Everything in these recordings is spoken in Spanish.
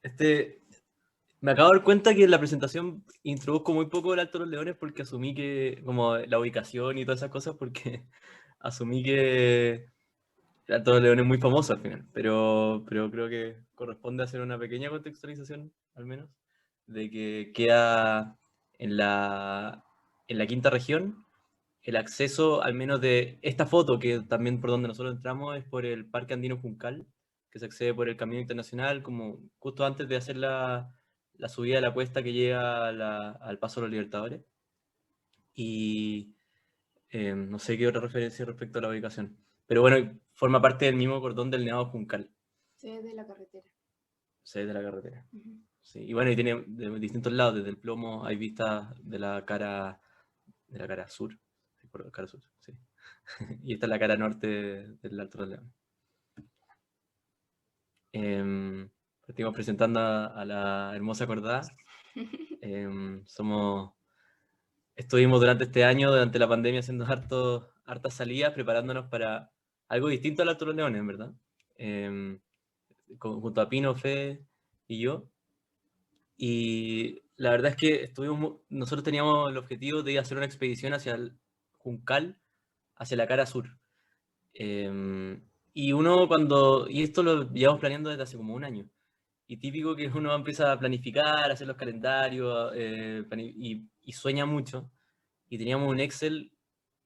Este, me acabo de dar cuenta que en la presentación introduzco muy poco el Alto de los Leones porque asumí que, como la ubicación y todas esas cosas, porque asumí que el Alto de los Leones es muy famoso al final, pero creo que corresponde hacer una pequeña contextualización, al menos, de que queda en la quinta región. El acceso, al menos de esta foto, que también por donde nosotros entramos, es por el Parque Andino Juncal, que se accede por el Camino Internacional, como justo antes de hacer la subida de la cuesta que llega al Paso de los Libertadores. Y no sé qué otra referencia respecto a la ubicación. Pero bueno, forma parte del mismo cordón del Nevado Juncal. Sí, es de la carretera. Se de la carretera. Ujú. Sí. Y bueno, y tiene de distintos lados, desde el plomo hay vistas de la cara sur. Sí, por la cara sur, sí. Y esta es la cara norte del Alto del León. Partimos presentando a la hermosa Cordada. Somos, estuvimos durante este año, durante la pandemia, haciendo hartas salidas, preparándonos para algo distinto al Alto de los Leones, en verdad. Junto a Pino, Fe y yo. Y la verdad es que nosotros teníamos el objetivo de ir a hacer una expedición hacia el Juncal, hacia la cara sur. Y esto lo llevamos planeando desde hace como un año. Y típico que uno empieza a planificar, a hacer los calendarios, y sueña mucho. Y teníamos un Excel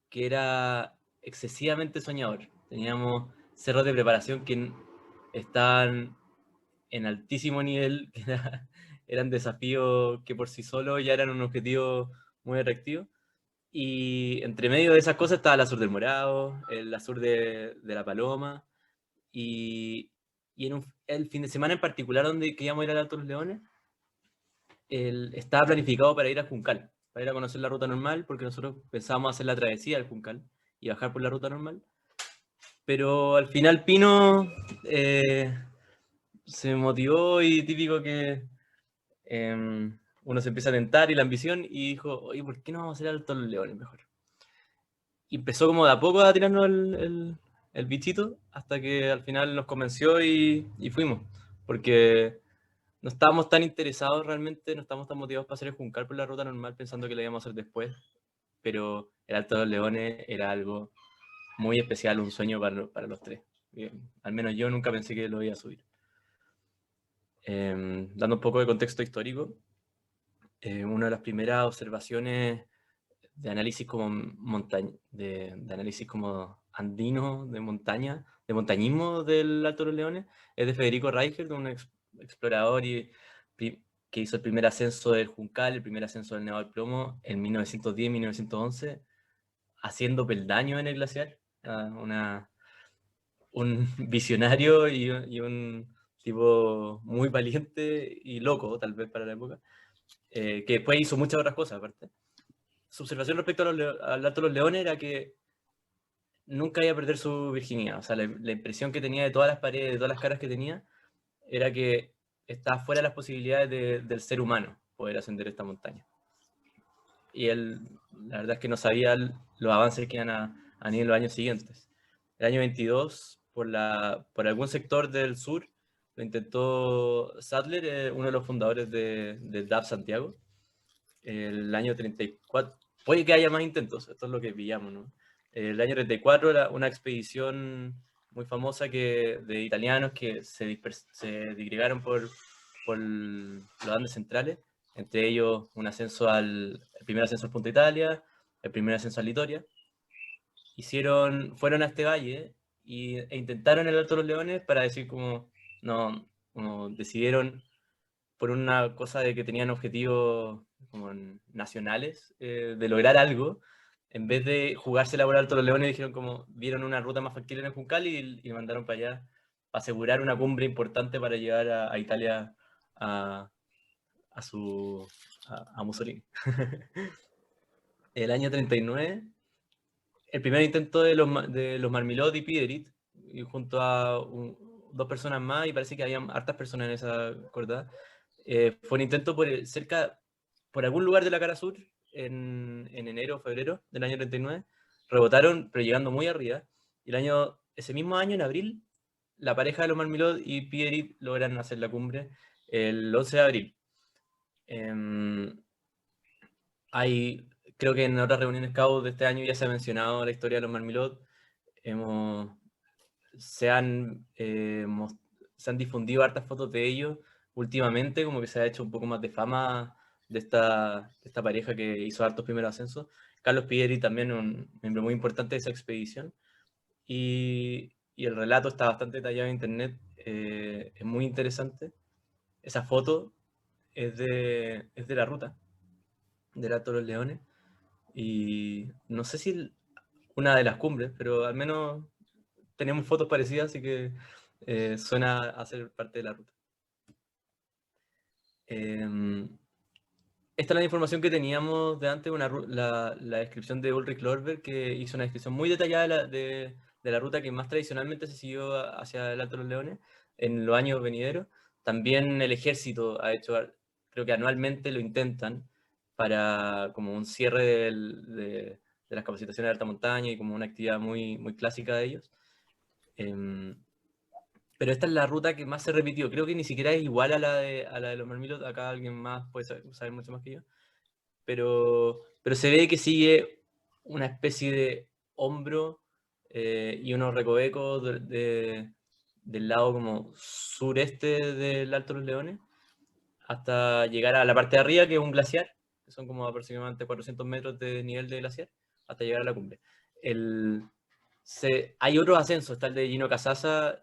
que era excesivamente soñador. Teníamos cerros de preparación que estaban en altísimo nivel, eran desafíos que por sí solos ya eran un objetivo muy atractivo. Y entre medio de esas cosas estaba el Azur del Morado, el Azur de la Paloma, y el fin de semana en particular donde queríamos ir al Alto de los Leones, estaba planificado para ir a Juncal, para ir a conocer la ruta normal, porque nosotros pensábamos hacer la travesía del Juncal y bajar por la ruta normal. Pero al final Pino se motivó y típico que uno se empieza a tentar y la ambición y dijo, oye, ¿por qué no vamos a hacer el Alto de los Leones mejor? Y empezó como de a poco a tirarnos el bichito hasta que al final nos convenció y fuimos. Porque no estábamos tan interesados realmente, no estábamos tan motivados para hacer el Juncal por la ruta normal pensando que lo íbamos a hacer después. Pero el Alto de los Leones era algo muy especial, un sueño para los tres. Al menos yo nunca pensé que lo iba a subir. Dando un poco de contexto histórico, una de las primeras observaciones de análisis como de análisis como andino, de montaña, de montañismo del Alto de los Leones, es de Federico Reichert, un explorador que hizo el primer ascenso del Juncal, el primer ascenso del Nevado del Plomo en 1910-1911, haciendo peldaños en el glaciar. Un visionario y un tipo muy valiente y loco, tal vez para la época, que después hizo muchas otras cosas aparte. Su observación respecto al Alto de los Leones era que nunca iba a perder su virginidad. O sea, la impresión que tenía de todas las paredes, de todas las caras que tenía, era que estaba fuera de las posibilidades del ser humano poder ascender esta montaña. Y él, la verdad es que no sabía los avances que iban a venir en los años siguientes. El año 22, por algún sector del sur, lo intentó Sadler, uno de los fundadores del DAP Santiago. El año 34, puede que haya más intentos, esto es lo que pillamos, ¿no? El año 34 era una expedición muy famosa de italianos que se disgregaron por los Andes centrales, entre ellos el primer ascenso al Punta Italia, el primer ascenso a Litoria. Fueron a este valle e intentaron el Alto de los Leones para decir no, como decidieron por una cosa de que tenían objetivos como nacionales, de lograr algo, en vez de jugársela por Alto los Leones, vieron una ruta más factible en el Juncal y mandaron para allá para asegurar una cumbre importante para llevar a Italia a, a Mussolini. El año 39, el primer intento de los Marmilot y Piderit, y junto a dos personas más, y parece que había hartas personas en esa cordada, fue un intento por algún lugar de la cara sur, en enero o febrero del año 39, rebotaron, pero llegando muy arriba, y ese mismo año, en abril, la pareja de los Marmilot y Piderit logran hacer la cumbre, el 11 de abril. Creo que en otras reuniones CAU de este año ya se ha mencionado la historia de los Marmilot. Se han difundido hartas fotos de ellos últimamente, como que se ha hecho un poco más de fama de esta pareja que hizo hartos primeros ascensos. Carlos Pieri también, un miembro muy importante de esa expedición. Y el relato está bastante detallado en internet, es muy interesante. Esa foto es de la ruta, del Alto de los Leones, y no sé si una de las cumbres, pero al menos tenemos fotos parecidas, así que suena a ser parte de la ruta. Esta es la información que teníamos de antes, la descripción de Ulrich Lorber, que hizo una descripción muy detallada de la ruta que más tradicionalmente se siguió hacia el Alto de los Leones en los años venideros. También el ejército ha hecho, creo que anualmente lo intentan, para como un cierre de las capacitaciones de alta montaña y como una actividad muy, muy clásica de ellos. Pero esta es la ruta que más se repitió. Creo que ni siquiera es igual a la de los Marmilot. Acá alguien más puede saber mucho más que yo. Pero se ve que sigue una especie de hombro y unos recovecos del lado como sureste del Alto de los Leones, hasta llegar a la parte de arriba, que es un glaciar, que son como aproximadamente 400 metros de nivel de glaciar, hasta llegar a la cumbre. Hay otros ascensos, está el de Gino Casasa,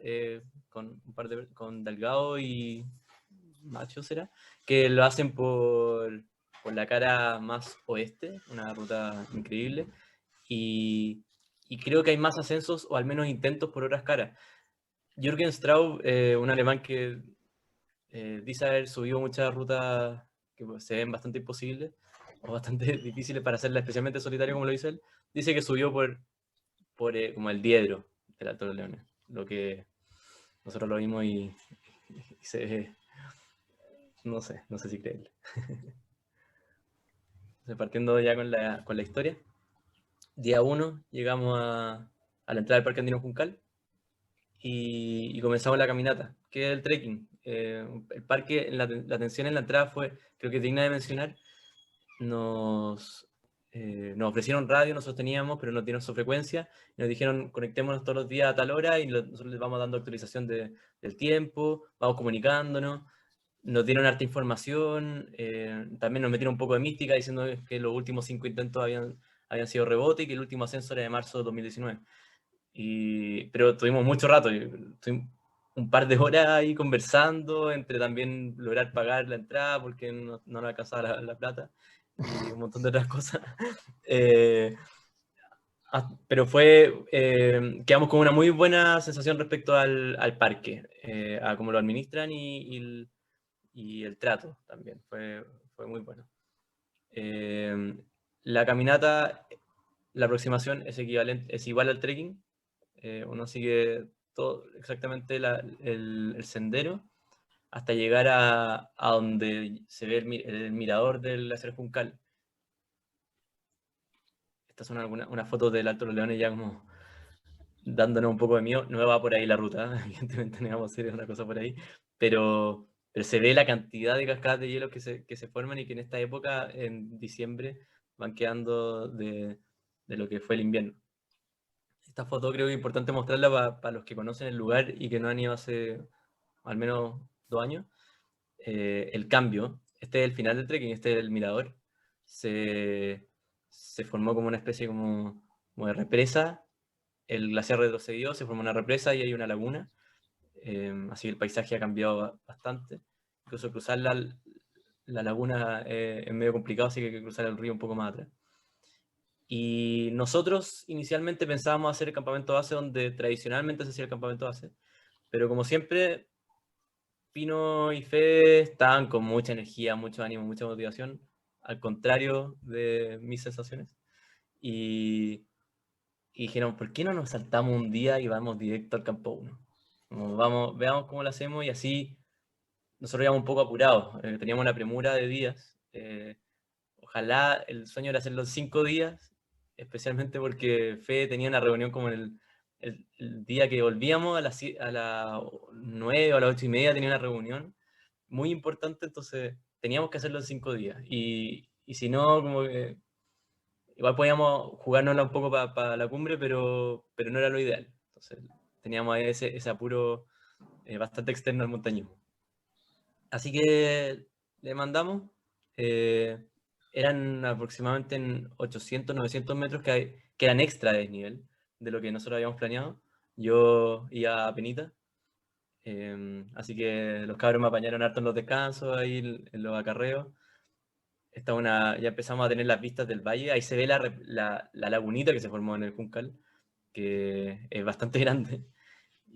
con Delgado y Macho, ¿será? Que lo hacen por la cara más oeste, una ruta increíble, y creo que hay más ascensos, o al menos intentos por otras caras. Jürgen Straub, un alemán que dice haber subido muchas rutas que se ven bastante imposibles, o bastante difíciles para hacerla, especialmente solitario como lo dice él, dice que subió por como el Diedro del Alto de los Leones, lo que nosotros lo vimos y se ve, no sé si creerle. Partiendo ya con la historia, día 1 llegamos a la entrada del Parque Andino Juncal y comenzamos la caminata, que es el trekking. El parque, la atención en la entrada fue, creo que es digna de mencionar. Nos ofrecieron radio, nosotros teníamos, pero no tienen su frecuencia. Y nos dijeron, conectémonos todos los días a tal hora y nosotros les vamos dando actualización del tiempo, vamos comunicándonos. Nos dieron harta información, también nos metieron un poco de mística diciendo que los últimos 5 intentos habían sido rebote y que el último ascenso era de marzo de 2019. Pero tuvimos mucho rato, tuvimos un par de horas ahí conversando, entre también lograr pagar la entrada porque no nos alcanzaba la plata y un montón de otras cosas. Pero quedamos con una muy buena sensación respecto al parque, a cómo lo administran y el trato también, fue muy bueno. La caminata, la aproximación es igual al trekking. Uno sigue exactamente el sendero hasta llegar a donde se ve el mirador del glaciar Juncal. Estas son unas fotos del Alto de los Leones ya como dándonos un poco de miedo. No va por ahí la ruta, evidentemente no vamos a hacer una cosa por ahí, pero se ve la cantidad de cascadas de hielo que se forman y que en esta época, en diciembre, van quedando de lo que fue el invierno. Esta foto creo que es importante mostrarla para los que conocen el lugar y que no han ido hace al menos 2 años. El cambio, este es el final del trekking, este es el mirador, se formó como una especie como de represa. El glaciar retrocedió, se formó una represa y hay una laguna, así que el paisaje ha cambiado bastante. Incluso cruzar la laguna es medio complicado, así que hay que cruzar el río un poco más atrás. Y nosotros inicialmente pensábamos hacer el campamento base donde tradicionalmente se hacía el campamento base, pero como siempre, Pino y Fede estaban con mucha energía, mucho ánimo, mucha motivación, al contrario de mis sensaciones. Y dijeron, ¿por qué no nos saltamos un día y vamos directo al campo 1? Vamos, veamos cómo lo hacemos, y así nosotros íbamos un poco apurados, teníamos una premura de días. Ojalá el sueño era hacerlo en 5 días, especialmente porque Fede tenía una reunión como el día que volvíamos, a las 9 o a las 8:30 tenía una reunión, muy importante, entonces teníamos que hacerlo en 5 días. Y si no, como que igual podíamos jugárnosla un poco para la cumbre, pero no era lo ideal. Entonces teníamos ahí ese apuro bastante externo al montañismo. Así que le mandamos. Eran aproximadamente en 800, 900 metros que eran extra de desnivel de lo que nosotros habíamos planeado. Yo iba a penita. Así que los cabros me apañaron harto en los descansos, ahí en los acarreos. Ya empezamos a tener las vistas del valle. Ahí se ve la lagunita que se formó en el Juncal, que es bastante grande.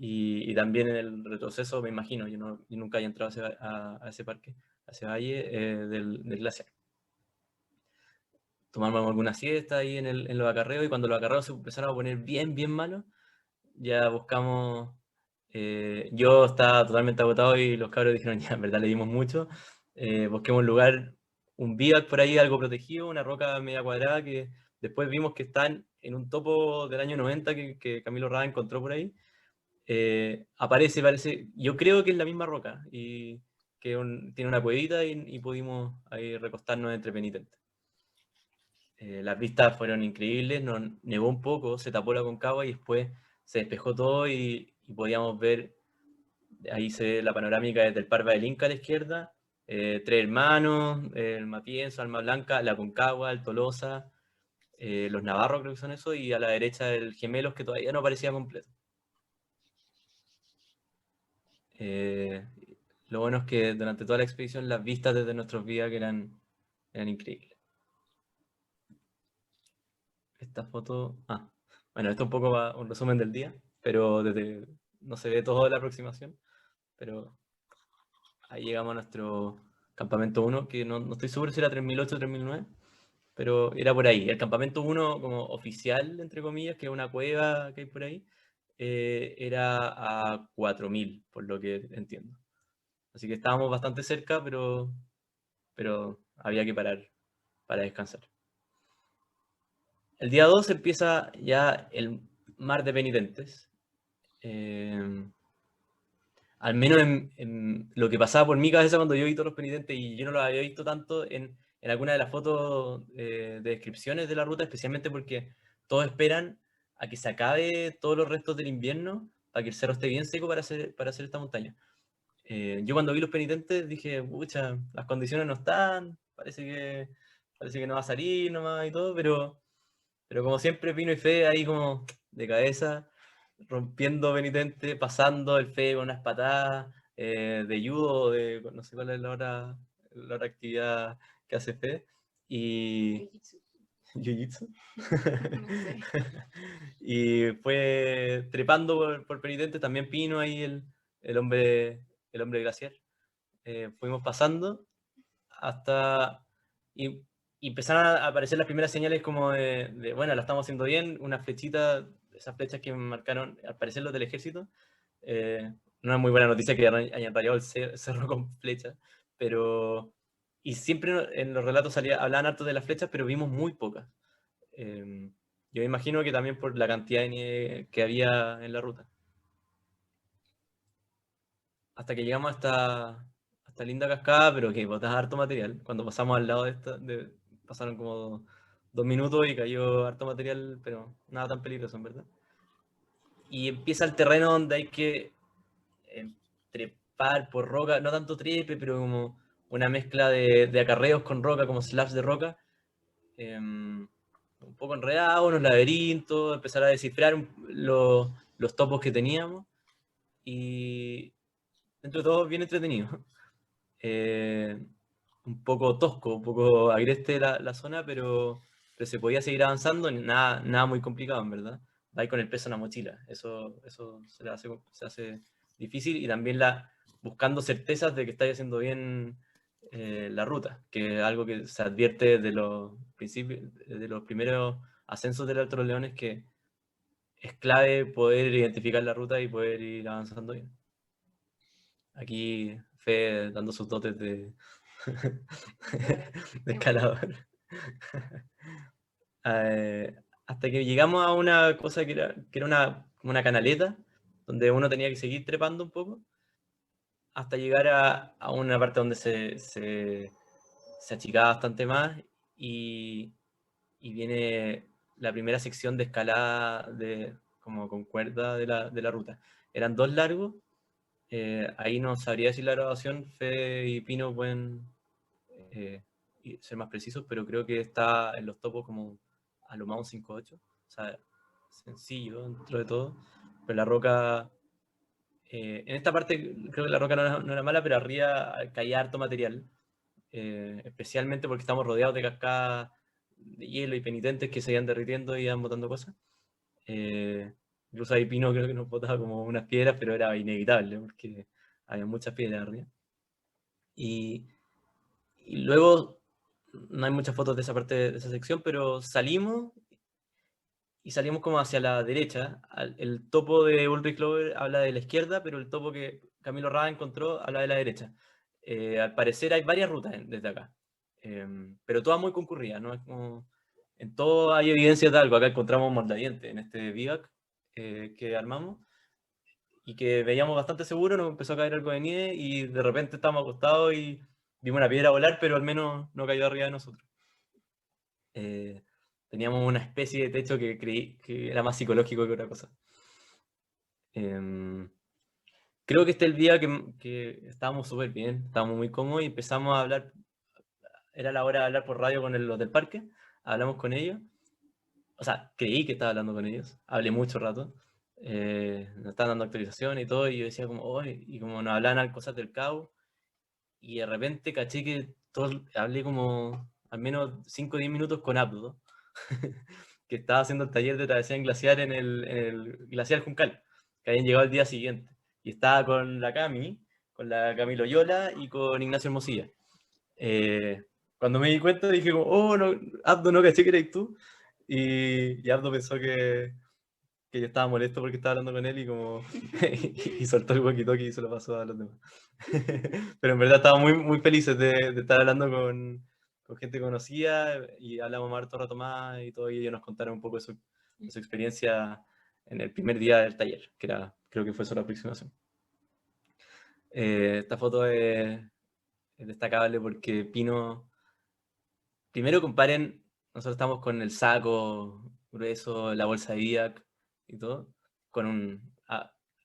Y también en el retroceso, me imagino, yo nunca he entrado a ese parque, a ese valle del glaciar. Tomamos alguna siesta ahí en los acarreos, y cuando los acarreos se empezaron a poner bien, bien malos, ya buscamos. Yo estaba totalmente agotado y los cabros dijeron, ya, en verdad le dimos mucho. Busquemos un lugar, un bivac por ahí, algo protegido, una roca media cuadrada que después vimos que está en un topo del año 90 que Camilo Rada encontró por ahí. Parece, yo creo que es la misma roca y que tiene una cuevita y pudimos ahí recostarnos entre penitentes. Las vistas fueron increíbles, nos nevó un poco, se tapó la Concagua y después se despejó todo y podíamos ver, ahí se ve la panorámica desde el Parva del Inca a la izquierda, Tres Hermanos, el Matienzo, Alma Blanca, la Concagua, el Tolosa, los Navarros creo que son eso, y a la derecha el Gemelos que todavía no parecía completo. Lo bueno es que durante toda la expedición las vistas desde nuestros vías eran increíbles. Esta foto... bueno, esto un poco va un resumen del día, pero no se ve todo de la aproximación, pero ahí llegamos a nuestro campamento 1, que no estoy seguro si era 3008 o 3009, pero era por ahí. El campamento 1 como oficial, entre comillas, que es una cueva que hay por ahí, era a 4000, por lo que entiendo. Así que estábamos bastante cerca, pero había que parar para descansar. El día 2 empieza ya el mar de penitentes. Al menos en lo que pasaba por mi cabeza cuando yo vi todos los penitentes, y yo no los había visto tanto en alguna de las fotos de descripciones de la ruta, especialmente porque todos esperan a que se acabe todos los restos del invierno para que el cerro esté bien seco para hacer esta montaña. Yo cuando vi los penitentes dije, pucha, las condiciones no están, parece que no va a salir nomás y todo, pero como siempre Pino y Fe ahí como de cabeza, rompiendo penitente, pasando el Fe con unas patadas de judo, no sé cuál es la otra actividad que hace Fe, y... Jiu-jitsu. No sé. Y fue trepando por penitente, también Pino ahí, el hombre glaciar. Fuimos pasando hasta... Y empezaron a aparecer las primeras señales como bueno, la estamos haciendo bien, una flechita, esas flechas que marcaron, al parecer los del ejército. No es muy buena noticia que hayan rayado el cerro con flechas, pero... Y siempre en los relatos hablaban harto de las flechas, pero vimos muy pocas. Yo me imagino que también por la cantidad de nieve que había en la ruta. Hasta que llegamos a esta linda cascada, pero que botas harto material. Cuando pasamos al lado de esta, pasaron como 2 minutos y cayó harto material, pero nada tan peligroso, en verdad. Y empieza el terreno donde hay que trepar por roca, no tanto trepe, pero como una mezcla de acarreos con roca, como slabs de roca. Un poco enredado, unos laberintos, empezar a descifrar los topos que teníamos. Y dentro de todo, bien entretenido. Un poco tosco, un poco agreste la zona, pero se podía seguir avanzando, nada muy complicado, en verdad. Va con el peso en la mochila, eso se hace difícil, y también buscando certezas de que estáis haciendo bien la ruta, que es algo que se advierte de los principios, de los primeros ascensos del Alto de los Leones, que es clave poder identificar la ruta y poder ir avanzando bien. Aquí Fe dando sus dotes de escalador. Hasta que llegamos a una cosa que era una canaleta, donde uno tenía que seguir trepando un poco, hasta llegar a una parte donde se achicaba bastante más y viene la primera sección de escalada como con cuerda de la ruta. Eran 2 largos, ahí no sabría decir la graduación, Fede y Pino pueden ser más precisos, pero creo que está en los topos como a lo más un 5.8, o sea, sencillo dentro de todo, pero la roca, en esta parte creo que la roca no era mala, pero arriba caía harto material, especialmente porque estamos rodeados de cascadas de hielo y penitentes que se iban derritiendo y iban botando cosas. Incluso ahí Pino creo que nos botaba como unas piedras, pero era inevitable porque había muchas piedras arriba. Y luego, no hay muchas fotos de esa parte, de esa sección, pero salimos y salimos como hacia la derecha. El topo de Ulrich Clover habla de la izquierda, pero el topo que Camilo Rada encontró habla de la derecha. Al parecer hay varias rutas desde acá, pero todas muy concurridas, ¿no? Es como, en todo hay evidencia de algo. Acá encontramos Mordaviente en este vivac que armamos y que veíamos bastante seguro. Nos empezó a caer algo de nieve y de repente estábamos acostados y vimos una piedra volar, pero al menos no cayó arriba de nosotros. Teníamos una especie de techo que creí que era más psicológico que otra cosa. Creo que este es el día que estábamos súper bien, estábamos muy cómodos y empezamos a hablar. Era la hora de hablar por radio con los del parque. Hablamos con ellos. O sea, creí que estaba hablando con ellos. Hablé mucho rato. Nos estaban dando actualización y todo. Y yo decía como, oye, y como nos hablaban cosas del cabo. Y de repente caché que hablé como al menos 5 o 10 minutos con Abdo, que estaba haciendo el taller de travesía en glaciar en el glaciar Juncal, que habían llegado el día siguiente. Y estaba con la Cami, con la Cami Loyola y con Ignacio Hermosilla. Cuando me di cuenta dije como, oh, no, Abdo, no caché que eres tú. Y Abdo pensó que yo estaba molesto porque estaba hablando con él y como y soltó el walkie-talkie y se lo pasó a los demás. Pero en verdad estábamos muy felices de estar hablando con gente conocida y hablamos más harto rato más y todo, y ellos nos contaron un poco de su experiencia en el primer día del taller, que era, creo que fue solo aproximación. Esta foto es destacable porque Pino, primero comparen, nosotros estamos con el saco grueso, la bolsa de Viac y todo, con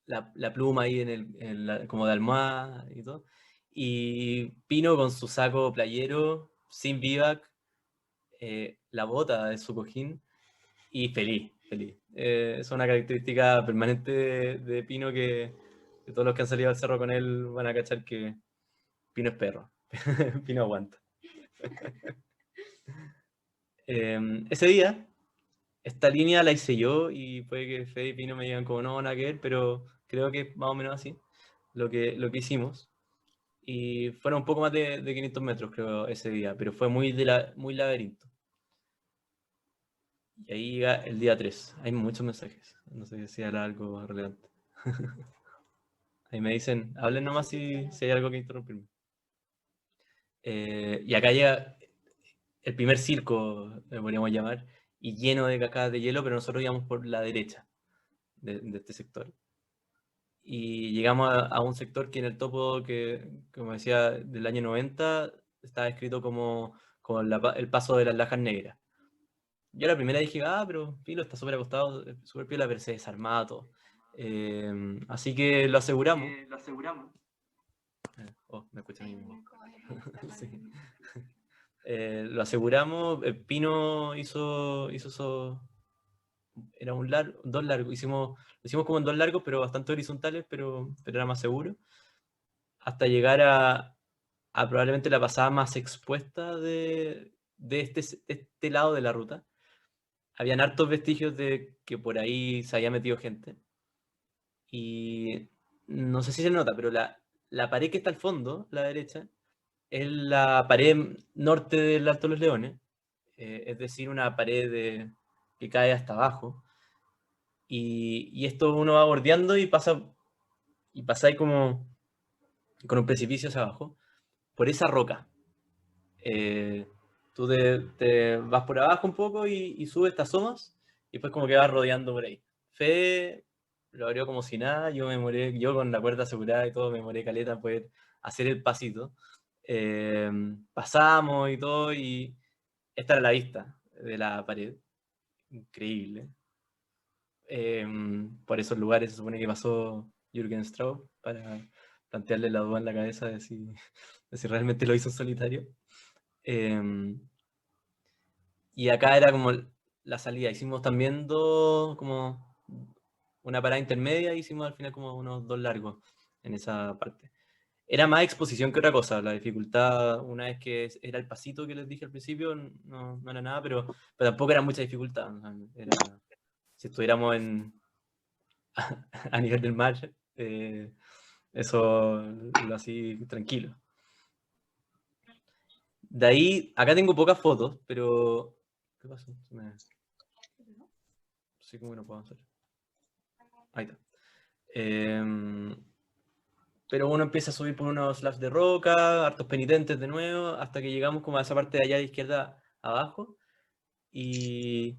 la pluma ahí como de almohada y todo, y Pino con su saco playero, sin Vivac, la bota de su cojín y feliz, feliz. Es una característica permanente de Pino que todos los que han salido al cerro con él van a cachar que Pino es perro, Pino aguanta. Ese día, esta línea la hice yo y puede que Fede y Pino me digan como no, nada que ver, pero creo que es más o menos así lo que hicimos. Y fueron un poco más de 500 metros, creo, ese día, pero fue muy laberinto. Y ahí llega el día 3. Hay muchos mensajes. No sé si era algo relevante. Ahí me dicen, hablen nomás si hay algo que interrumpirme. Y acá llega el primer circo, le podríamos llamar, y lleno de cascadas de hielo, pero nosotros íbamos por la derecha de este sector. Y llegamos a un sector que en el topo, que como decía, del año 90, estaba escrito como el paso de las lajas negras. Yo la primera dije, pero Pilo está súper acostado, súper piola, pero se desarmaba todo. Así que lo aseguramos. Oh, me escuchan a mí mismo. Sí. Lo aseguramos. Pino hizo eso. Era dos largos. Lo hicimos como en dos largos, pero bastante horizontales, pero era más seguro. Hasta llegar a probablemente la pasada más expuesta de este lado de la ruta. Habían hartos vestigios de que por ahí se había metido gente. Y no sé si se nota, pero la pared que está al fondo, la derecha, es la pared norte del Alto de los Leones. Es decir, una pared que cae hasta abajo. Y esto uno va bordeando y pasa ahí como con un precipicio hacia abajo, por esa roca. Tú te vas por abajo un poco y subes, te asomas, y después como que vas rodeando por ahí. Fede lo abrió como si nada, yo con la cuerda asegurada y todo, me demoré caleta en poder hacer el pasito. Pasamos y todo, y esta era la vista de la pared. Increíble. Por esos lugares se supone que pasó Jürgen Straub para plantearle la duda en la cabeza de si realmente lo hizo en solitario. Y acá era como la salida. Hicimos también como una parada intermedia, hicimos al final como unos 2 largos en esa parte. Era más exposición que otra cosa. La dificultad, una vez que era el pasito que les dije al principio, no era nada, pero tampoco era mucha dificultad. Si estuviéramos a nivel del mar, eso lo así tranquilo. De ahí, acá tengo pocas fotos, pero... ¿Qué pasó? Sí, como que no puedo hacer. Ahí está. Pero uno empieza a subir por unos slabs de roca, hartos penitentes de nuevo, hasta que llegamos como a esa parte de allá de izquierda abajo. Y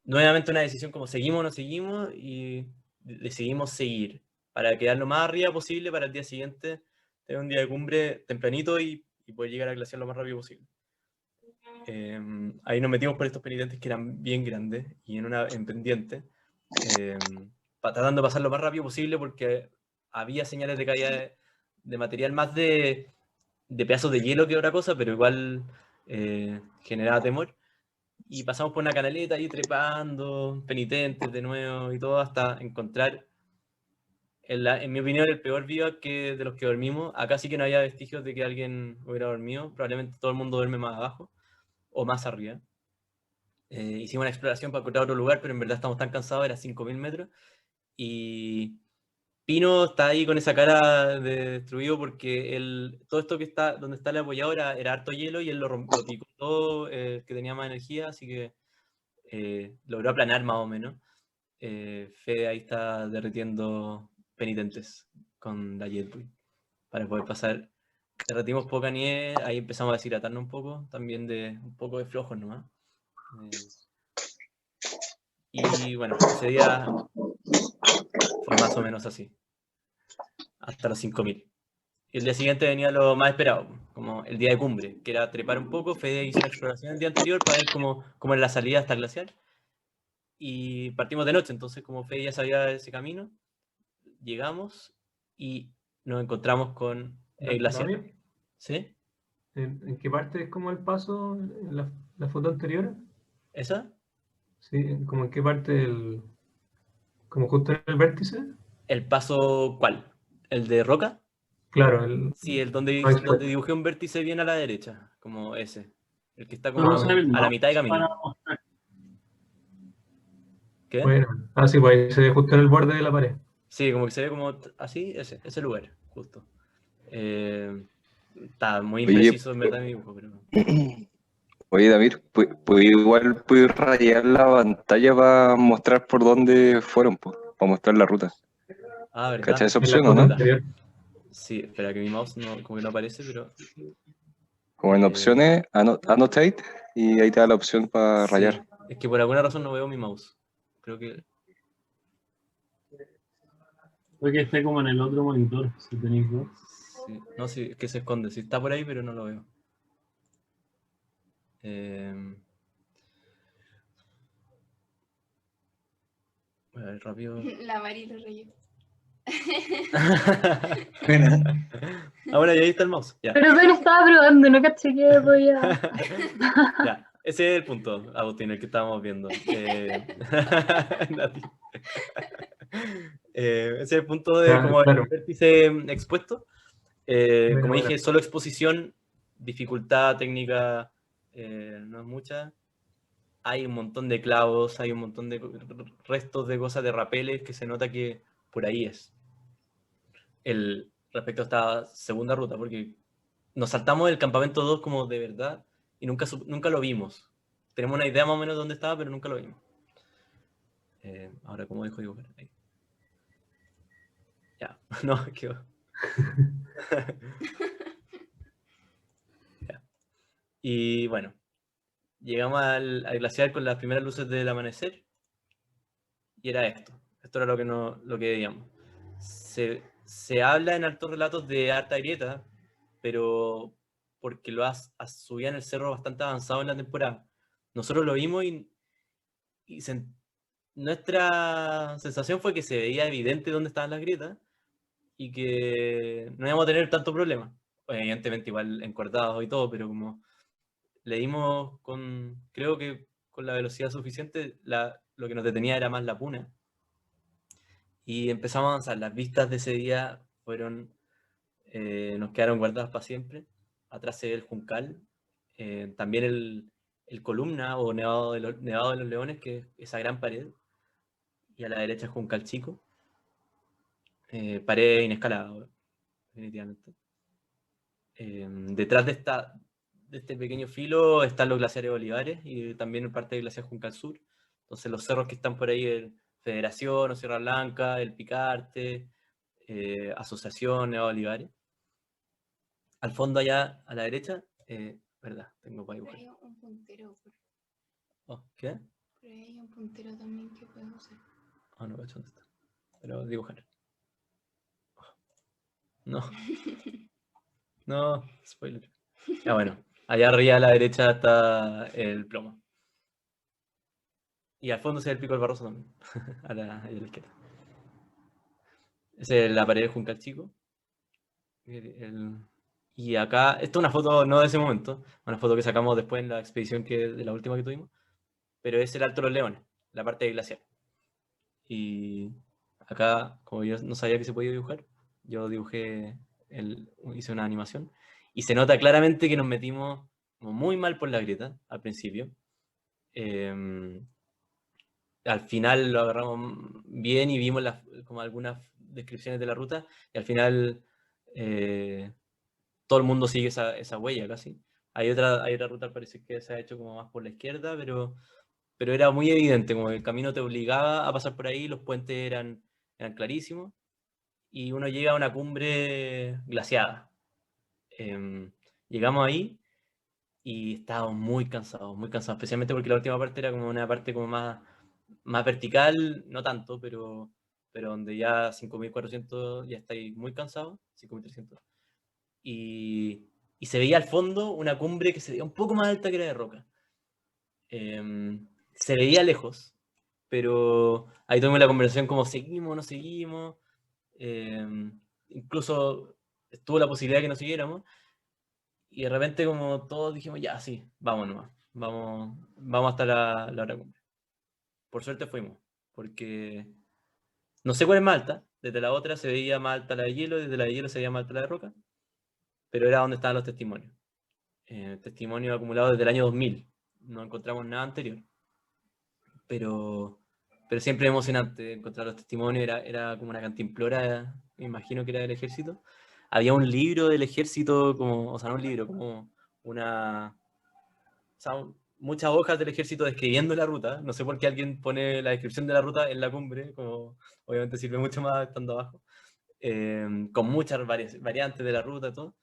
nuevamente una decisión como seguimos o no seguimos, y decidimos seguir para quedar lo más arriba posible para el día siguiente tener un día de cumbre tempranito y poder llegar a glaciar lo más rápido posible. Ahí nos metimos por estos penitentes que eran bien grandes y en pendiente, tratando de pasar lo más rápido posible porque había señales de caída de material más de pedazos de hielo que otra cosa, pero igual generaba temor. Y pasamos por una canaleta ahí trepando, penitentes de nuevo y todo, hasta encontrar, en mi opinión, el peor vivac de los que dormimos. Acá sí que no había vestigios de que alguien hubiera dormido, probablemente todo el mundo duerme más abajo o más arriba. Hicimos una exploración para encontrar otro lugar, pero en verdad estamos tan cansados, era 5.000 metros. Y Pino está ahí con esa cara de destruido porque todo esto que está donde está el apoyador era harto hielo y él lo picó todo, que tenía más energía, así que logró aplanar más o menos. Fede ahí está derritiendo penitentes con la Jetboy para poder pasar. Derretimos poca nieve, ahí empezamos a deshidratarnos un poco, también de un poco de flojos nomás. Y bueno, ese día fue más o menos así, hasta los 5.000. Y el día siguiente venía lo más esperado, como el día de cumbre, que era trepar un poco. Fede hizo una exploración el día anterior para ver cómo era la salida hasta el glaciar. Y partimos de noche, entonces como Fede ya sabía ese camino, llegamos y nos encontramos con el glaciar. David, ¿Sí? ¿en qué parte es como el paso en la foto anterior? ¿Esa? Sí, como en qué parte como justo en el vértice. ¿El paso cuál? ¿El de roca? Claro, Sí, el donde, no, donde dibujé un vértice bien a la derecha, como ese. El que está No usar como el a la mouse mitad de para camino. mostrar. ¿Qué? bueno, sí, pues ahí se ve justo en el borde de la pared. Sí, como que se ve como así, ese lugar, justo. Está muy Oye, impreciso en verdad mi dibujo, pero... oye David, igual puedes rayar la pantalla para mostrar por dónde fueron, pues, para mostrar la ruta. Ah, ¿Cachai ¿verdad? esa En la opción o foto no? anterior. Sí, espera que mi mouse como que no aparece, pero... Como en eh, opciones, annotate, y ahí te da la opción para sí, rayar. es que por alguna razón no veo mi mouse. Creo que... Puede que esté como en el otro monitor, si tenéis dos. Sí. No, sí, es que se esconde. Sí está por ahí, pero no lo veo. Voy a ver rápido. La Mari lo reyó. Ahora ya ahí está el mouse. Ya. Pero apenas estaba probando, no caché que podía. Ya. Ese es el punto, Agustín, el que estábamos viendo. Nati. Ese es el punto de Ya, como el claro. vértice expuesto. Bueno, Como bueno. dije, solo exposición, dificultad técnica no es mucha. Hay un montón de clavos, hay un montón de restos de cosas de rapeles que se nota que por ahí es. Respecto a esta segunda ruta, porque nos saltamos el campamento 2 como de verdad y nunca lo vimos. Tenemos una idea más o menos de dónde estaba, pero nunca lo vimos. Ahora, ¿cómo dejo de dibujar? Ahí. Ya, no, quedó. Ya. Y bueno, llegamos al glaciar con las primeras luces del amanecer y era esto esto era lo que veíamos. Se habla en altos relatos de harta grieta, pero porque subían el cerro bastante avanzado en la temporada. Nosotros lo vimos y nuestra sensación fue que se veía evidente dónde estaban las grietas y que no íbamos a tener tanto problema. Evidentemente igual encordados y todo, pero como le dimos creo que con la velocidad suficiente, lo que nos detenía era más la puna. Y empezamos a avanzar. Las vistas de ese día nos quedaron guardadas para siempre. Atrás se ve el Juncal, también el Columna o Nevado de los Leones, que es esa gran pared, y a la derecha es Juncal Chico. Pared inescalada, definitivamente. Detrás de este pequeño filo están los glaciares Olivares y también parte del glaciar Juncal Sur. Entonces los cerros que están por ahí, el Federación o Sierra Blanca, el Picarte, Asociación, Nevado Olivares. Al fondo allá a la derecha, verdad, tengo para dibujar. Pero hay un puntero. Oh, ¿qué? Pero hay un puntero también que puedes usar. Ah, no, ¿dónde está? Pero dibujar. Oh. No. No, spoiler. Ya bueno, allá arriba a la derecha está el plomo. Y al fondo se ve el pico del Barroso también, a la izquierda. Esa es la pared de Juncal Chico. Y acá, esta es una foto no de ese momento, una foto que sacamos después en la expedición de la última que tuvimos, pero es el Alto de los Leones, la parte de glaciar. Y acá, como yo no sabía que se podía dibujar, yo hice una animación, y se nota claramente que nos metimos como muy mal por la grieta al principio. Al final lo agarramos bien y vimos como algunas descripciones de la ruta, y al final todo el mundo sigue esa huella casi. Hay otra ruta al parecer que se ha hecho como más por la izquierda, pero era muy evidente, como el camino te obligaba a pasar por ahí, los puentes eran clarísimos, y uno llega a una cumbre glaciada. Llegamos ahí y estábamos muy cansados, especialmente porque la última parte era como una parte como más vertical, no tanto, pero donde ya 5.400 ya estáis muy cansados, 5.300. Y se veía al fondo una cumbre que se veía un poco más alta que era de roca. Se veía lejos, pero ahí tuvimos la conversación como seguimos, no seguimos. Incluso estuvo la posibilidad de que no siguiéramos. Y de repente como todos dijimos, ya, sí, vamos nomás. Vamos hasta la otra cumbre. Por suerte fuimos, porque no sé cuál es más alta. Desde la otra se veía más alta la de hielo, desde la de hielo se veía más alta la de roca, pero era donde estaban los testimonios. Testimonios acumulados desde el año 2000. No encontramos nada anterior. Pero siempre emocionante encontrar los testimonios. Era como una cantimplora, me imagino que era del ejército. Había un libro del ejército, o sea, no un libro, como muchas hojas del ejército describiendo la ruta. No sé por qué alguien pone la descripción de la ruta en la cumbre, como obviamente sirve mucho más estando abajo. Con muchas variantes de la ruta y todo.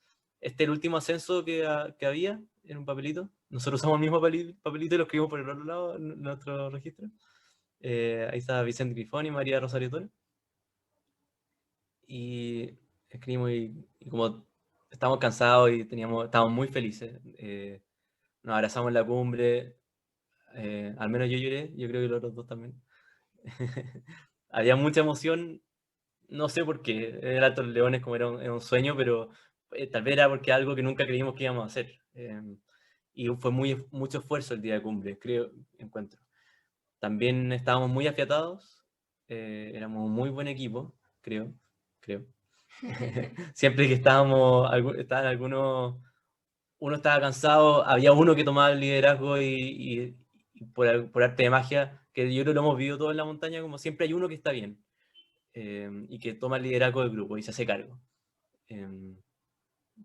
Este es el último ascenso que había en un papelito. Nosotros usamos el mismo papelito y lo escribimos por el otro lado en nuestro registro. Ahí está Vicente Grifón y María Rosario Toro. Y escribimos y como estábamos cansados y estábamos muy felices. Nos abrazamos en la cumbre. Al menos yo lloré, yo creo que los otros dos también. Había mucha emoción, no sé por qué. El Alto de los Leones como era un sueño, pero tal vez era porque algo que nunca creímos que íbamos a hacer. Y fue mucho esfuerzo el día de cumbre, encuentro. También estábamos muy afiatados, éramos un muy buen equipo, creo. Siempre que estaban algunos, uno estaba cansado, había uno que tomaba el liderazgo y por arte de magia, que yo creo que lo hemos vivido todo en la montaña, como siempre hay uno que está bien y que toma el liderazgo del grupo y se hace cargo.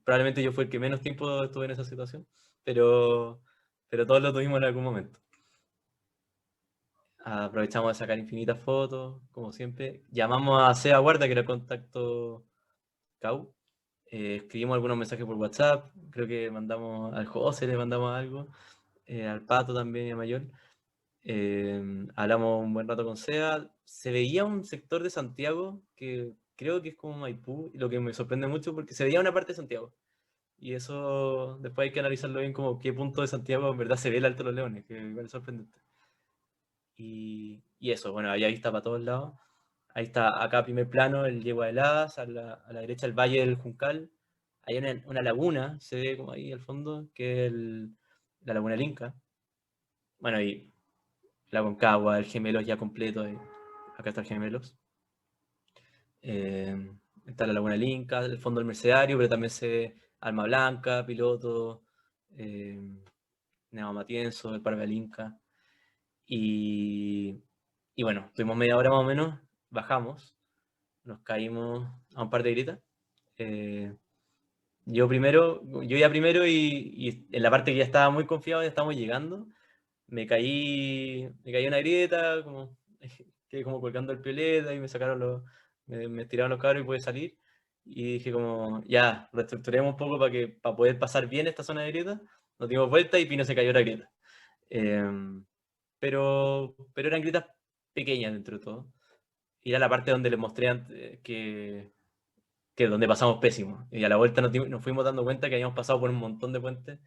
Probablemente yo fui el que menos tiempo estuve en esa situación, pero todos lo tuvimos en algún momento. Aprovechamos de sacar infinitas fotos, como siempre. Llamamos a Seba Guarda, que era el contacto CAU. Escribimos algunos mensajes por WhatsApp. Creo que mandamos al José, le mandamos algo. Al Pato también y a Mayor. Hablamos un buen rato con Seba. Se veía un sector de Santiago que creo que es como Maipú, lo que me sorprende mucho porque se veía una parte de Santiago. Y eso después hay que analizarlo bien como qué punto de Santiago en verdad se ve el Alto de los Leones, que igual es sorprendente. Y eso, bueno, había vista para todos lados. Ahí está, acá primer plano, el Yegua de Heladas, a la derecha el Valle del Juncal. Hay una laguna, se ve como ahí al fondo, que es la Laguna del Inca. Bueno, y la Concagua, el Gemelos ya completo. Acá está el Gemelos. Está la Laguna del Inca, el fondo del Mercedario, pero también se ve Alma Blanca, Piloto, Neva Matienzo, el Parque del Inca. Y bueno, tuvimos media hora más o menos, bajamos, nos caímos a un par de grietas. Yo iba primero y en la parte que ya estaba muy confiado, ya estábamos llegando, me caí en una grieta, como, quedé como colgando el pioleta y me sacaron me tiraron los cabros y pude salir. Y dije como, ya, reestructuremos un poco para poder pasar bien esta zona de grieta. Nos dimos vuelta y Pino se cayó en la grieta. Pero eran grietas pequeñas dentro de todo. Y era la parte donde les mostré antes que donde pasamos pésimo. Y a la vuelta nos fuimos dando cuenta que habíamos pasado por un montón de puentes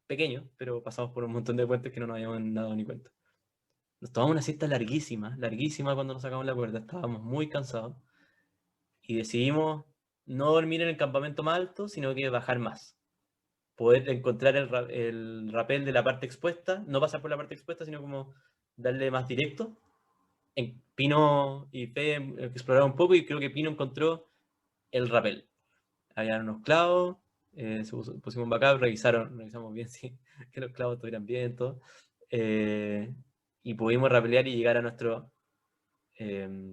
pequeños, pero pasamos por un montón de puentes que no nos habíamos dado ni cuenta. Nos tomamos una siesta larguísima, larguísima cuando nos sacamos la cuerda. Estábamos muy cansados. Y decidimos no dormir en el campamento más alto, sino que bajar más. Poder encontrar el rapel de la parte expuesta, no pasar por la parte expuesta, sino como darle más directo. Pino y Fe exploraron un poco y creo que Pino encontró el rapel. Habían unos clavos, pusimos un backup, revisamos bien que los clavos estuvieran bien, todo. Y pudimos rapelear y llegar a nuestro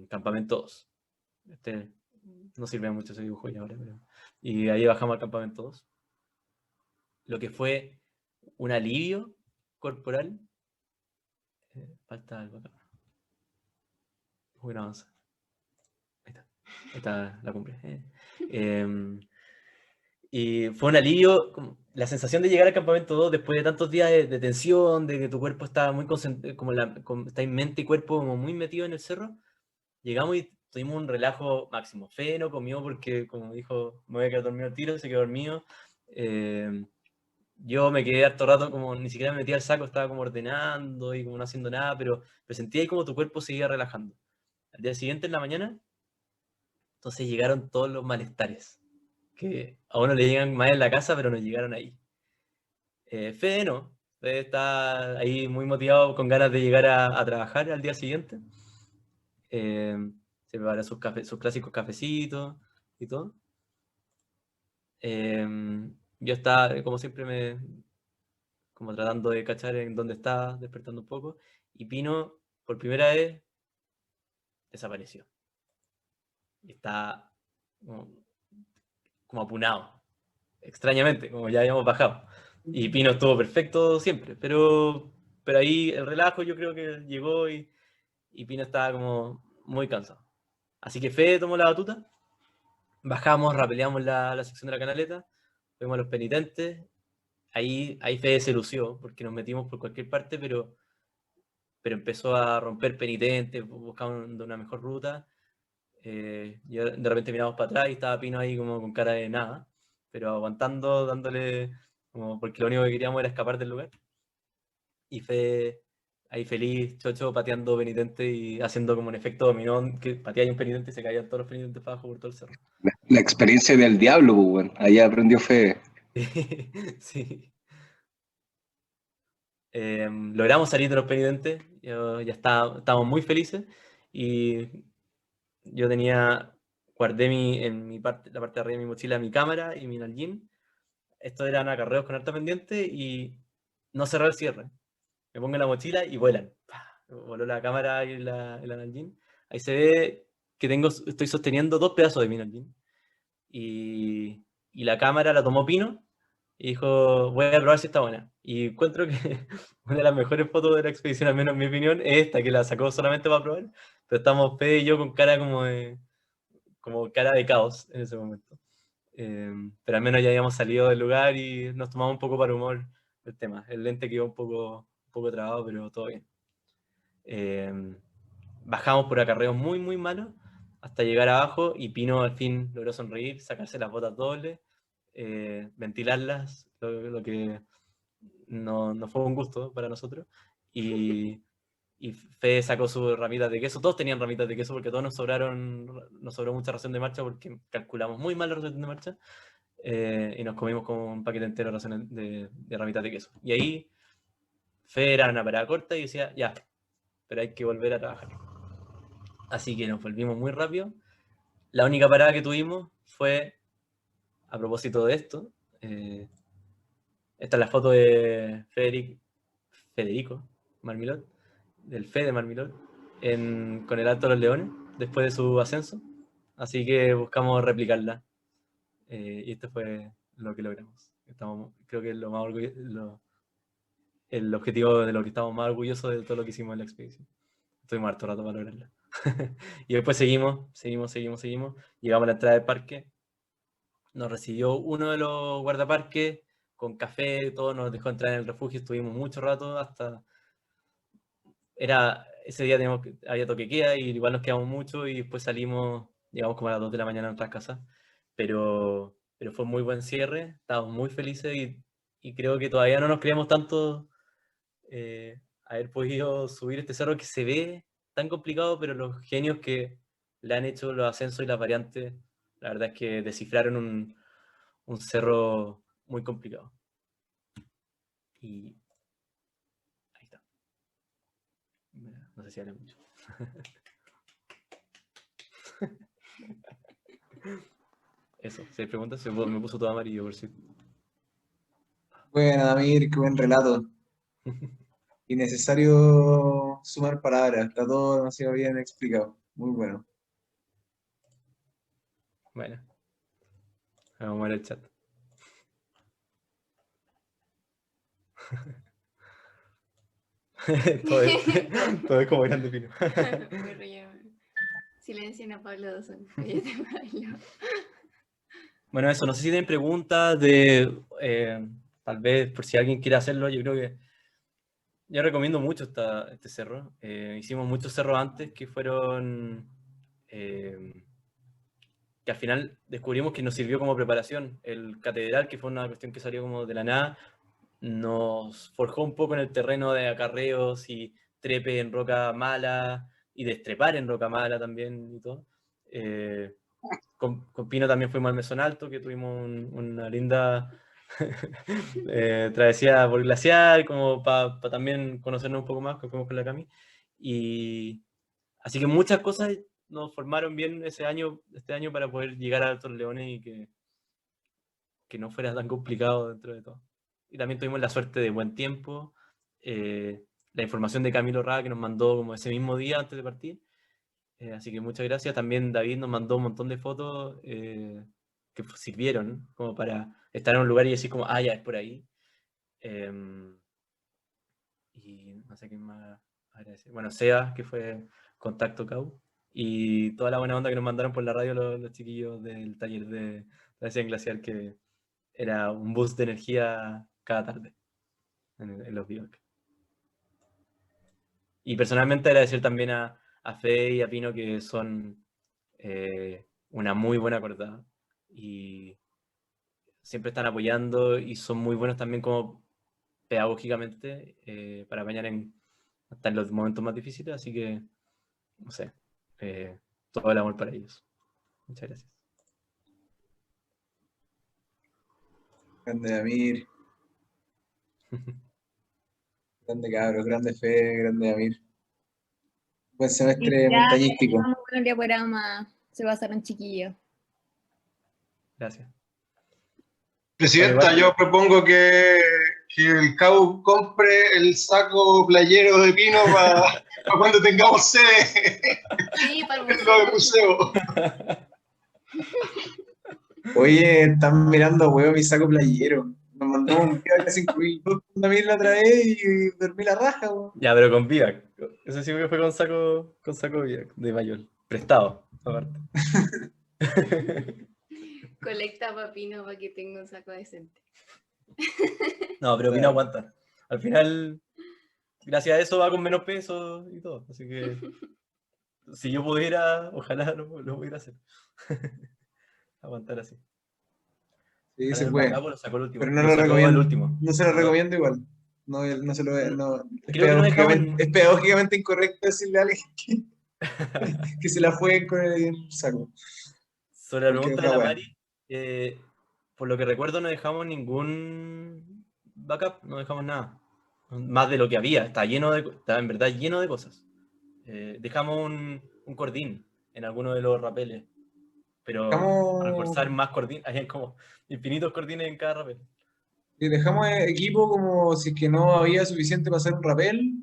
campamento 2. Este no sirve mucho ese dibujo ya ahora, pero... Y ahí bajamos al campamento 2. Lo que fue un alivio corporal. Falta algo acá. Muy avanza. Ahí está la cumbre. Y fue un alivio, la sensación de llegar al campamento 2 después de tantos días de tensión, de que tu cuerpo estaba muy concentrado, está en mente y cuerpo como muy metido en el cerro. Llegamos y tuvimos un relajo máximo. Fe no comió porque, como dijo, me voy a quedar dormido al tiro, se quedó dormido. Yo me quedé harto rato, como ni siquiera me metí al saco, estaba como ordenando y como no haciendo nada, pero sentía ahí como tu cuerpo seguía relajando. Al día siguiente, en la mañana, entonces llegaron todos los malestares, que a uno le llegan más en la casa, pero no llegaron ahí. Fede no, Fede está ahí muy motivado, con ganas de llegar a trabajar al día siguiente. Se prepara sus clásicos cafecitos y todo. Yo estaba, como siempre, como tratando de cachar en dónde está, despertando un poco, y Pino, por primera vez, desapareció. Y está como apunado, extrañamente, como ya habíamos bajado. Y Pino estuvo perfecto siempre, pero ahí el relajo yo creo que llegó y Pino estaba como muy cansado. Así que Fede tomó la batuta, bajamos, rapeleamos la sección de la canaleta, fuimos a los penitentes, ahí Fede se lució, porque nos metimos por cualquier parte, pero empezó a romper penitentes, buscando una mejor ruta. Yo de repente miramos para atrás y estaba Pino ahí como con cara de nada, pero aguantando, dándole, como porque lo único que queríamos era escapar del lugar. Y Fede ahí feliz, chocho, pateando penitente y haciendo como un efecto dominó, que pateaba un penitente y se caían todos los penitentes para abajo por todo el cerro. La experiencia del diablo, pues, bueno. Ahí aprendió Fe. Sí. Logramos salir de los penitentes, ya estábamos muy felices y yo guardé la parte de arriba de mi mochila, mi cámara y mi nalguín. Estos eran acarreos con harta pendiente y no cerré el cierre. Me pongo en la mochila y vuelan. Voló la cámara y el nalguín. Ahí se ve que estoy sosteniendo 2 pedazos de mi nalguín. Y la cámara la tomó Pino y dijo, voy a probar si está buena. Y encuentro que una de las mejores fotos de la expedición, al menos en mi opinión, es esta, que la sacó solamente para probar. Pero estamos Fede y yo con cara como cara de caos en ese momento. Pero al menos ya habíamos salido del lugar y nos tomamos un poco para humor el tema. El lente quedó un poco trabado, pero todo bien. Bajamos por acarreos muy, muy malos hasta llegar abajo y Pino al fin logró sonreír, sacarse las botas dobles, ventilarlas, lo que no fue un gusto para nosotros. Y Fede sacó sus ramitas de queso. Todos tenían ramitas de queso porque todos nos sobró mucha ración de marcha porque calculamos muy mal la ración de marcha. Y nos comimos como un paquete entero de ramitas de queso. Y ahí Fede era una parada corta y decía, ya, pero hay que volver a trabajar. Así que nos volvimos muy rápido. La única parada que tuvimos fue, a propósito de esto, esta es la foto de Federico Marmilot, del Fede Marmilot, con el Alto de los Leones, después de su ascenso. Así que buscamos replicarla. Y esto fue lo que logramos. Creo que es el objetivo de lo que estamos más orgullosos de todo lo que hicimos en la expedición. Estuvimos harto rato para lograrla. Y después seguimos. Llegamos a la entrada del parque. Nos recibió uno de los guardaparques con café, todo, nos dejó entrar en el refugio. Estuvimos mucho rato hasta... Ese día había toque queda y igual nos quedamos mucho y después llegamos como a las 2 de la mañana a nuestras casas. Pero fue un muy buen cierre, estábamos muy felices y creo que todavía no nos creemos tanto haber podido subir este cerro que se ve tan complicado, pero los genios que le han hecho los ascensos y las variantes, la verdad es que descifraron un cerro muy complicado. Y ahí está. No sé si hablé mucho. Eso, si hay preguntas, me puso todo amarillo por si. Bueno, Damir, qué buen relato. Innecesario sumar palabras, está todo demasiado bien explicado. Muy bueno. Bueno, vamos a ver el chat. todo es como grande Pino. Silencien a Pablo Dawson. Cállate, Pablo. Bueno, eso, no sé si tienen preguntas tal vez por si alguien quiere hacerlo, yo creo que yo recomiendo mucho este cerro. Hicimos muchos cerros antes que fueron, que al final descubrimos que nos sirvió como preparación. El Catedral, que fue una cuestión que salió como de la nada, nos forjó un poco en el terreno de acarreos y trepe en roca mala y destrepar en roca mala también y todo. Con Pino también fuimos al Mesón Alto, que tuvimos una linda travesía por glaciar, como para también conocernos un poco más, que fuimos con la Cami. Y así que muchas cosas nos formaron bien este año para poder llegar a Altos Leones y que no fuera tan complicado dentro de todo. Y también tuvimos la suerte de buen tiempo, la información de Camilo Rada que nos mandó como ese mismo día antes de partir. Así que muchas gracias. También David nos mandó un montón de fotos que sirvieron como para estar en un lugar y decir como, ya es por ahí. Y no sé quién más agradecer. Bueno, Seba, que fue Contacto Cau. Y toda la buena onda que nos mandaron por la radio los chiquillos del taller de Travesía en Glaciar, que era un boost de energía cada tarde en los bivacs. Y personalmente agradecer también a Fede y a Pino, que son una muy buena acordada y siempre están apoyando y son muy buenos también como pedagógicamente para apañar hasta en los momentos más difíciles, así que no sé, todo el amor para ellos. Muchas gracias. Grande Damir. Grande cabros, grande Fe, grande Damir. Buen semestre montañístico. Bueno, el diaporama se pasaron chiquillos. Gracias. Presidenta, Igual- yo propongo que el CAU compre el saco playero de Pino para cuando tengamos sede Sí, para el en el museo. Oye, están mirando, huevo, mi saco playero. Nos mandó un video que se incluí Damir la otra vez y dormí la raja, weón. Ya, pero con Vivac. Eso sí que fue con saco Vivac de Mayol. Prestado, aparte. Colecta papino para que tenga un saco decente. No, pero Pino aguanta. Al final gracias a eso va con menos peso y todo. Así que si yo pudiera, ojalá lo pudiera hacer. Aguantar así. Sí, Ojalá se el puede. Macabo lo sacó el último. Pero no Lo lo sacó recomiendo. el último. No se lo No. recomiendo igual. No, no se lo no, Creo que no dejamos- es pedagógicamente incorrecto decirle a alguien que se la jueguen con el saco. Sobre la Porque pregunta de otra la wea. Mari, por lo que recuerdo no dejamos ningún backup, no dejamos nada. Más de lo que había, está en verdad lleno de cosas. Dejamos un cordín en alguno de los rapeles, pero Dejamos- para reforzar más cordín, hay como infinitos cordines en cada rapel. Y dejamos equipo como si es que no había suficiente para hacer un rappel.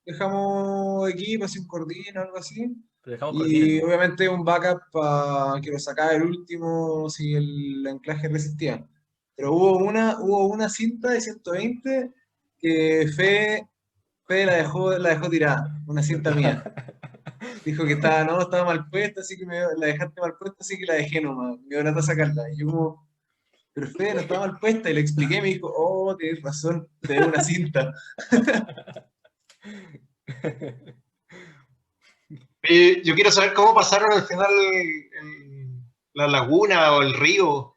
Dejamos equipo, así un cordín o algo así. Pero dejamos Y cordines. obviamente un backup para que lo sacaba el último si el anclaje resistía. Pero hubo una cinta de 120 que Fede la dejó tirada, una cinta mía. Dijo que estaba mal puesta, así que la dejaste mal puesta, así que la dejé nomás. Me dio lata sacarla. Y yo como, pero Fede no estaba mal puesta, y le expliqué, y me dijo, oh, tienes razón, te debo una cinta. Yo quiero saber cómo pasaron al final la laguna o el río,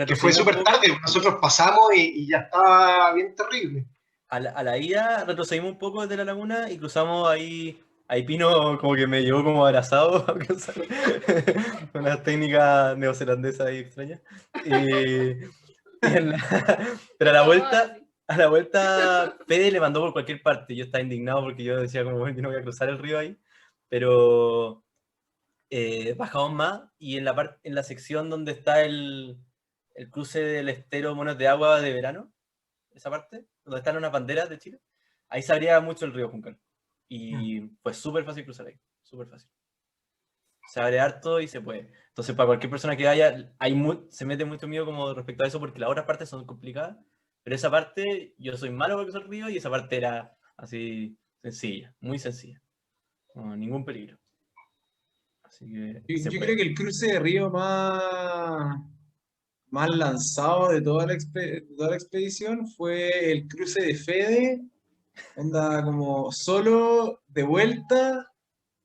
que fue Retrocedimos súper un poco. tarde. Nosotros pasamos y ya estaba bien terrible. A la ida retrocedimos un poco desde la laguna y cruzamos ahí Pino como que me llevó como abrazado a cruzar. Una técnica neozelandesa ahí extraña. Pero a la vuelta Fede le mandó por cualquier parte. Yo estaba indignado porque yo decía como, bueno, yo no voy a cruzar el río ahí. Pero bajamos más y en la sección donde está el cruce del estero Monos de Agua de verano, esa parte, donde están unas banderas de Chile, ahí se abría mucho el río Juncal. Y fue súper fácil cruzar ahí, súper fácil. Se abre harto y se puede. Entonces, para cualquier persona que vaya, se mete mucho miedo como respecto a eso, porque las otras partes son complicadas, pero esa parte, yo soy malo para cruzar el río y esa parte era así sencilla, muy sencilla. No, ningún peligro. Así que Yo creo que el cruce de río más lanzado de toda de toda la expedición fue el cruce de Fede, onda como solo de vuelta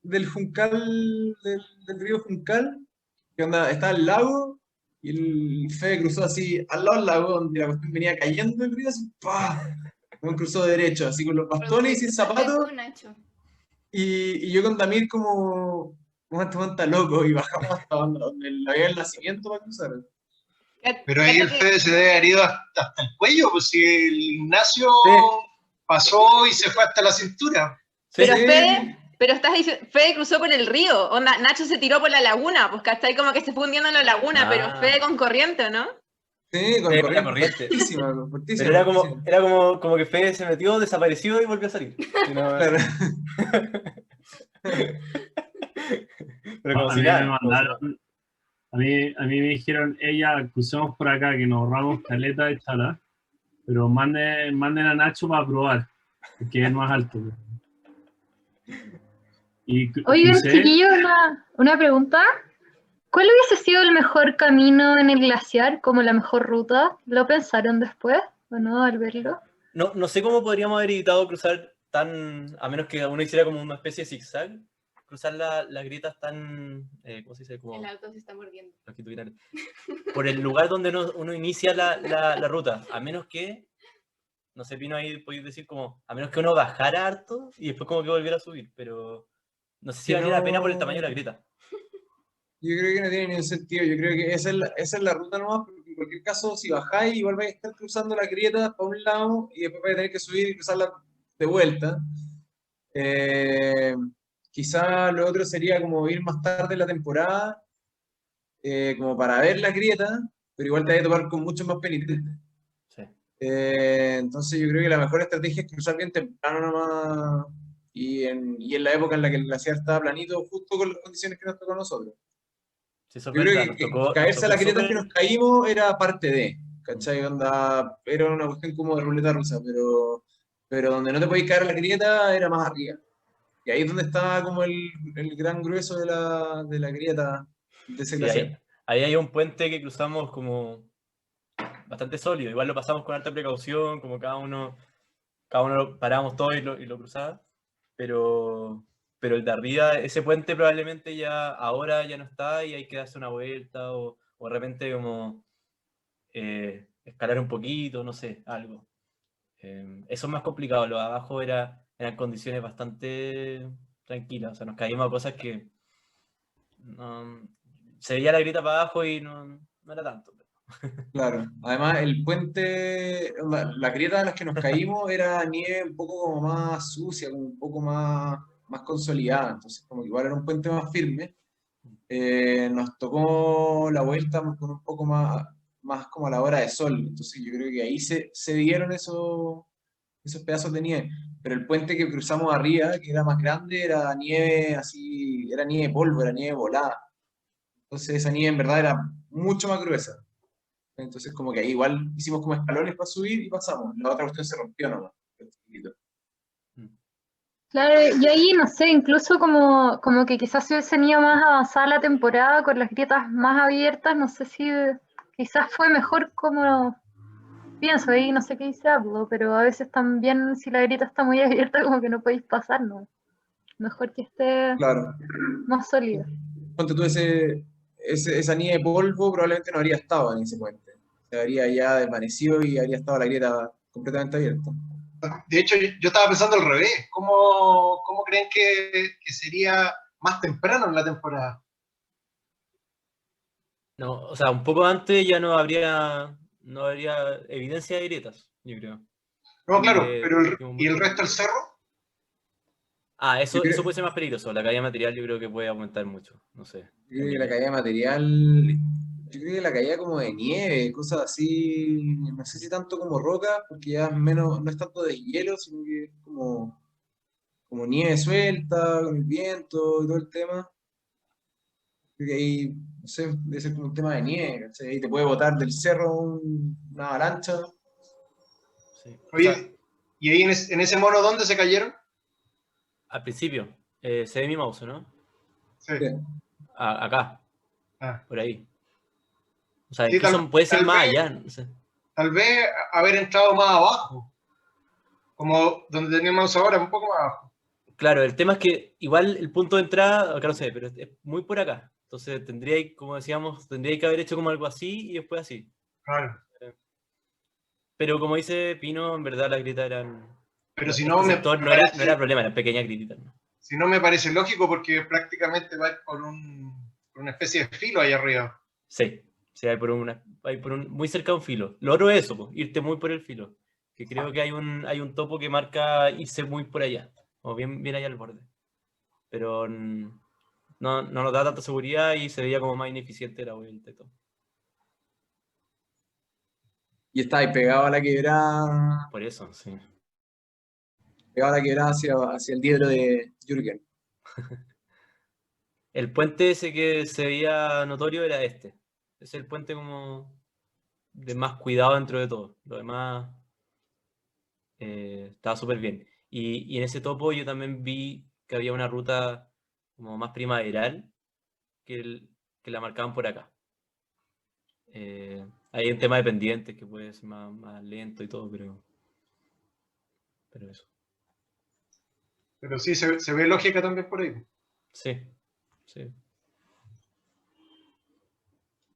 del Juncal, del río Juncal, que onda, estaba el lago, y el Fede cruzó así al lado del lago, donde la cuestión venía cayendo el río, así, ¡pah! Como cruzó derecho, así con los bastones y sin zapatos, y yo con Damir como, este weón está loco, y bajamos hasta donde había el nacimiento para cruzar. Pero ahí el Fede se debe haber ido hasta el cuello, pues si el Ignacio pasó y se fue hasta la cintura. Pero Sí. Pero estás diciendo, Fede cruzó por el río, onda, Nacho se tiró por la laguna, pues ¿cachai? Como que se fue hundiendo en la laguna, pero Fede con corriente, ¿no? Sí, con la corriente. Fuertísima, Pero era como que Fede se metió, desapareció y volvió a salir. Claro. Pero como A si mí nada, me mandaron, a mí me dijeron, crucemos por acá, que nos ahorramos caleta de chala, pero manden a Nacho para probar, que es el más alto. Y Oigan, crucé, chiquillos, una pregunta. ¿Cuál hubiese sido el mejor camino en el glaciar, como la mejor ruta? ¿Lo pensaron después o no al verlo? No sé cómo podríamos haber evitado cruzar a menos que uno hiciera como una especie de zigzag, cruzar las grietas tan, ¿cómo se dice? Como el auto se está mordiendo. longitudinales. Por el lugar donde uno inicia la ruta, a menos que, no sé, Pino, ahí podéis decir como, a menos que uno bajara harto y después como que volviera a subir, pero no sé si valía la pena por el tamaño de la grieta. Yo creo que no tiene ningún sentido. Yo creo que esa es la ruta nomás, porque en cualquier caso, si bajáis, igual vais a estar cruzando la grieta para un lado y después vais a tener que subir y cruzarla de vuelta. Quizá lo otro sería como ir más tarde en la temporada, como para ver la grieta, pero igual te vas a topar con muchos más penitentes. Sí. Entonces yo creo que la mejor estrategia es cruzar bien temprano nomás y en la época en la que el glaciar estaba planito, justo con las condiciones que nos tocó a nosotros. Sí, Yo creo que caerse a las grietas que nos caímos era parte de, ¿cachai? Onda, era una cuestión como de ruleta rusa, pero donde no te podías caer a la grieta era más arriba. Y ahí es donde estaba como el gran grueso de la grieta de ese glaciar. Ahí hay un puente que cruzamos como bastante sólido. Igual lo pasamos con alta precaución, como cada uno cada uno parábamos todo y lo cruzaba, pero el de arriba, ese puente probablemente ya ahora ya no está y hay que darse una vuelta o de repente como escalar un poquito, no sé, algo. Eso es más complicado, lo de abajo eran condiciones bastante tranquilas, o sea, nos caímos a cosas que se veía la grieta para abajo y no era tanto. Claro, además el puente, la grieta de las que nos caímos era nieve un poco como más sucia, como un poco más consolidada, entonces como que igual era un puente más firme. Nos tocó la vuelta con un poco más como a la hora de sol, entonces yo creo que ahí se dieron esos pedazos de nieve, pero el puente que cruzamos arriba, que era más grande, era nieve así, era nieve polvo, era nieve volada, entonces esa nieve en verdad era mucho más gruesa. Entonces, como que ahí igual hicimos como escalones para subir y pasamos. La otra cuestión se rompió nomás. Claro, y ahí, no sé, incluso como que quizás si hubiesen ido más avanzada la temporada con las grietas más abiertas, no sé si quizás fue mejor como pienso ahí, no sé qué dice Abdo, pero a veces también si la grieta está muy abierta como que no podéis pasar, ¿no? Mejor que esté Claro. más sólida. Ponte tú esa nieve de polvo, probablemente no habría estado en ese puente. Se habría ya desvanecido y habría estado la grieta completamente abierta. De hecho, yo estaba pensando al revés. ¿Cómo creen que sería más temprano en la temporada? No, o sea, un poco antes ya no habría evidencia de grietas, yo creo. No, claro, Porque pero dijimos ¿y el mucho. resto del cerro? Eso Yo creo- puede ser más peligroso. La caída de material yo creo que puede aumentar mucho. No sé. Yo creo que la caída de material, yo creo que la caída como de nieve, cosas así, no sé si tanto como roca, porque ya es menos, no es tanto de hielo, sino que es como nieve suelta, con el viento y todo el tema. Creo que ahí, no sé, debe ser como un tema de nieve, ¿cachai? Ahí te puede botar del cerro una avalancha. Sí. O Oye, sea, ¿y ahí en ese mono dónde se cayeron? al principio, se ve mi mouse, ¿no? Sí. Sí. Acá, Ah. por ahí. O sea, Sí, incluso puede ser tal más vez, allá. No sé. tal vez haber entrado más abajo, como donde teníamos ahora, un poco más abajo. Claro, el tema es que igual el punto de entrada, acá no sé, pero es muy por acá. Entonces tendría, como decíamos, tendría que haber hecho como algo así y después así. Claro. Pero como dice Pino, en verdad las grietas eran... Pero si no, Este sector me no parece, era problema, eran pequeñas grititas, ¿no? si no me parece lógico porque prácticamente va por una especie de filo ahí arriba. Sí, sí, hay muy cerca de un filo. Lo otro es eso, pues, irte muy por el filo. Que creo que hay un topo que marca irse muy por allá, o bien allá al borde. Pero no nos da tanta seguridad y se veía como más ineficiente la vuelta y todo. Y está ahí pegado a la quebrada, Por eso, sí. hacia el diedro de Jürgen. El puente ese que se veía notorio era este. Es el puente como de más cuidado dentro de todo. Lo demás estaba súper bien. Y en ese topo yo también vi que había una ruta como más primaveral que la marcaban por acá. Hay un tema de pendientes que puede ser más lento y todo, pero eso. Pero sí, se ve lógica también por ahí. Sí, sí.